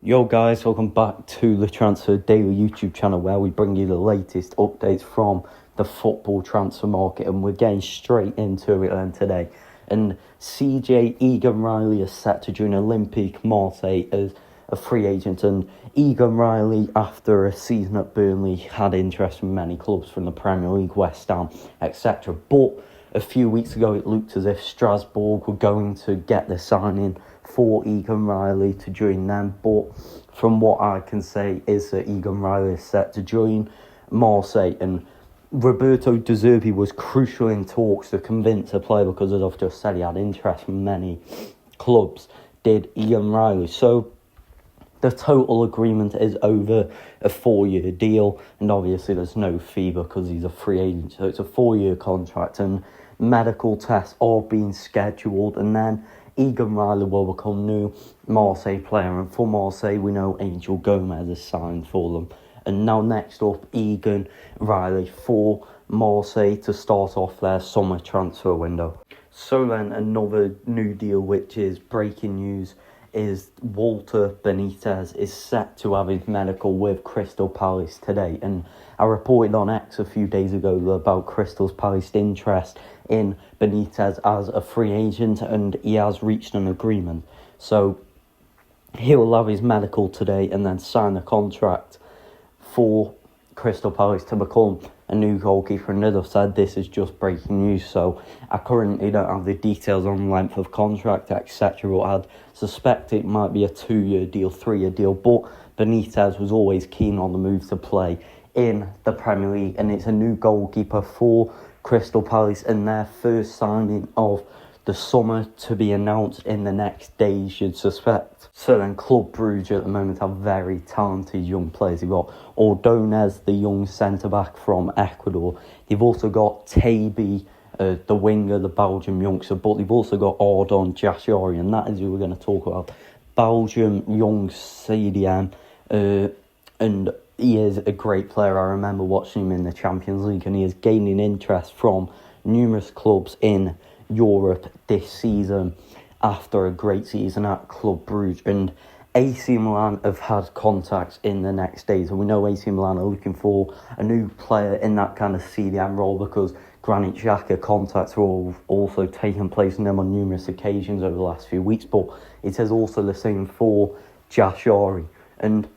Yo guys, welcome back to the Transfer Daily YouTube channel where we bring you the latest updates from the football transfer market, and we're getting straight into it then today. And Egan Riley is set to join Olympique Marseille as a free agent, and Egan Riley, after a season at Burnley, had interest from many clubs from the Premier League, West Ham, etc. But a few weeks ago it looked as if Strasbourg were going to get the signing for Egan Riley to join them, but from what I can say is that Egan Riley is set to join Marseille, and Roberto De Zerbi was crucial in talks to convince a player because, as I've just said, he had interest from many clubs, did Egan Riley. So the total agreement is over a 4-year deal, and obviously there's no fee because he's a free agent, so it's a 4-year contract, and medical tests are being scheduled, and then Egan Riley will become new Marseille player. And for Marseille, we know Angel Gomez is signed for them. And now next up, Egan Riley for Marseille to start off their summer transfer window. So then another new deal, which is breaking news, is Walter Benitez is set to have his medical with Crystal Palace today. And I reported on X a few days ago about Crystal Palace's interest in Benitez as a free agent, and he has reached an agreement. So he'll have his medical today and then sign a contract for Crystal Palace to become a new goalkeeper. And as I've said, this is just breaking news, so I currently don't have the details on length of contract, etc. But I'd suspect it might be a 2-year deal, 3-year deal. But Benitez was always keen on the move to play in the Premier League, and it's a new goalkeeper for Crystal Palace, and their first signing of the summer to be announced in the next days, you'd suspect. So then Club Brugge at the moment have very talented young players. They've got Ordonez, the young centre-back from Ecuador. They've also got Taby, the winger, the Belgium youngster, but they've also got Ardon Jashari, and that is who we're going to talk about. Belgium young CDM, and he is a great player. I remember watching him in the Champions League, and he is gaining interest from numerous clubs in Europe this season after a great season at Club Brugge. And AC Milan have had contacts in the next days, and we know AC Milan are looking for a new player in that kind of CDM role because Granit Xhaka contacts have also taken place in them on numerous occasions over the last few weeks. But it is also the same for Jashari, and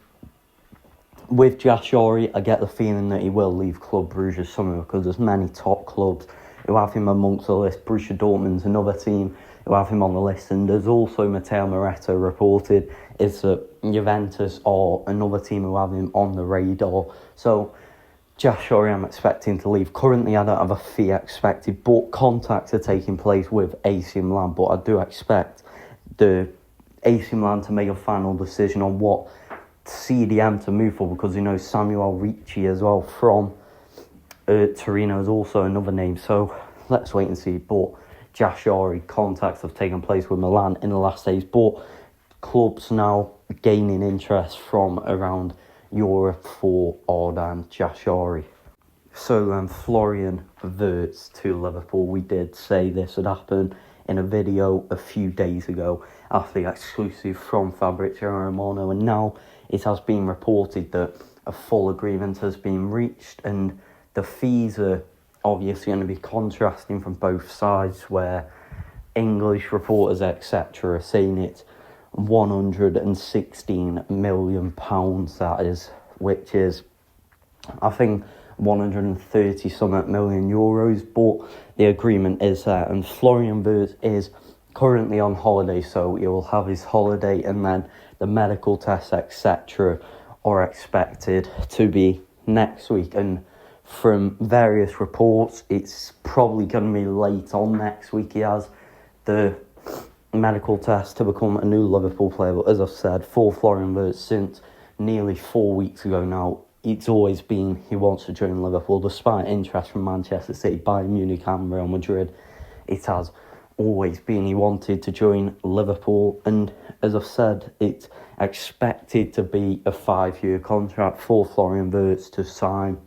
with Jashari, I get the feeling that he will leave Club Brugge this summer because there's many top clubs who have him amongst the list. Borussia Dortmund's another team who have him on the list, and there's also Matteo Moretto reported is that Juventus are another team who have him on the radar. So Jashari, I'm expecting to leave. Currently, I don't have a fee expected, but contacts are taking place with AC Milan. But I do expect the AC Milan to make a final decision on what CDM to move for, because you know Samuel Ricci as well from Torino is also another name. So let's wait and see. But Jashari contacts have taken place with Milan in the last days, but clubs now gaining interest from around Europe for Ardon Jashari. So then Florian Wirtz to Liverpool. We did say this would happen in a video a few days ago after the exclusive from Fabrizio Romano, and now it has been reported that a full agreement has been reached, and the fees are obviously going to be contrasting from both sides, where English reporters, etc., are saying it's £116 million, that is, which is, I think, 130 something million euros, but the agreement is there, and Florian Wirtz is currently on holiday, so he will have his holiday, and then the medical tests, etc., are expected to be next week. And from various reports, it's probably going to be late on next week. He has the medical test to become a new Liverpool player. But as I've said, for Florian Wirtz, since nearly 4 weeks ago now, it's always been he wants to join Liverpool, despite interest from Manchester City, Bayern Munich and Real Madrid. It has always been he wanted to join Liverpool, and as I've said, it's expected to be a 5-year contract for Florian Wirtz to sign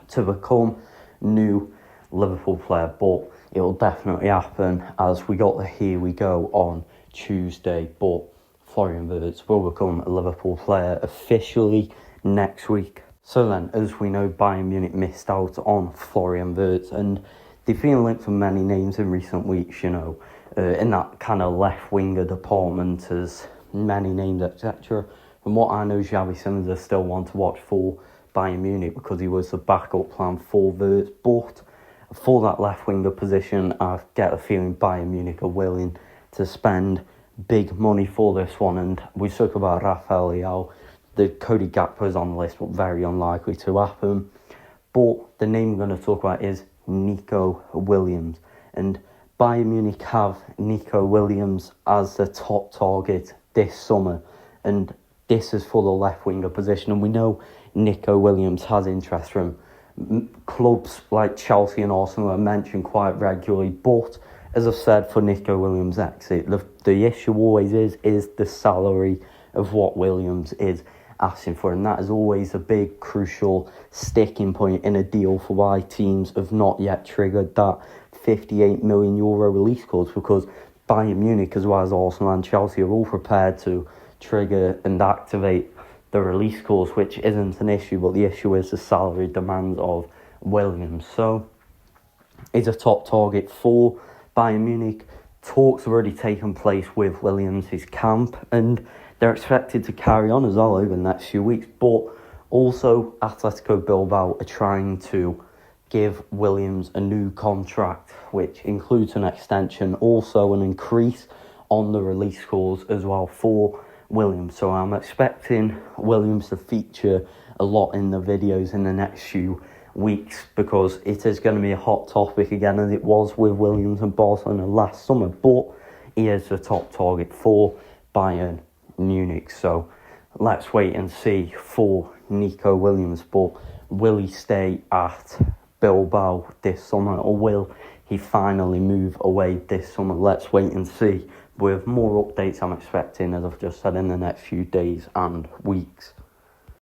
to become new Liverpool player. But it'll definitely happen, as we got the here we go on Tuesday. But Florian Wirtz will become a Liverpool player officially next week. So then, as we know, Bayern Munich missed out on Florian Wirtz, and they've been linked for many names in recent weeks, in that kind of left-winger department, as many names, etc. From what I know, Xavi Simons is still one to watch for Bayern Munich because he was the backup plan for Wirtz, but for that left-winger position, I get a feeling Bayern Munich are willing to spend big money for this one. And we spoke about Rafael Leao. The Cody Gakpo is on the list, but very unlikely to happen. But the name we're going to talk about is Nico Williams. And Bayern Munich have Nico Williams as the top target this summer. And this is for the left-winger position. And we know Nico Williams has interest from clubs like Chelsea and Arsenal are mentioned quite regularly. But as I've said, for Nico Williams' exit, the issue always is the salary of what Williams is asking for, and that is always a big, crucial sticking point in a deal for why teams have not yet triggered that €58 million release clause, because Bayern Munich, as well as Arsenal and Chelsea, are all prepared to trigger and activate the release clause, which isn't an issue, but the issue is the salary demands of Williams. So he's a top target for Bayern Munich. Talks have already taken place with Williams' camp, and they're expected to carry on as well over the next few weeks. But also, Atletico Bilbao are trying to give Williams a new contract, which includes an extension, also an increase on the release clause as well for Williams. So I'm expecting Williams to feature a lot in the videos in the next few weeks, because it is going to be a hot topic again, as it was with Williams and Barcelona last summer. But he is the top target for Bayern Munich. So let's wait and see for Nico Williams. But will he stay at Bilbao this summer, or will he finally move away this summer? Let's wait and see. With more updates I'm expecting, as I've just said, in the next few days and weeks.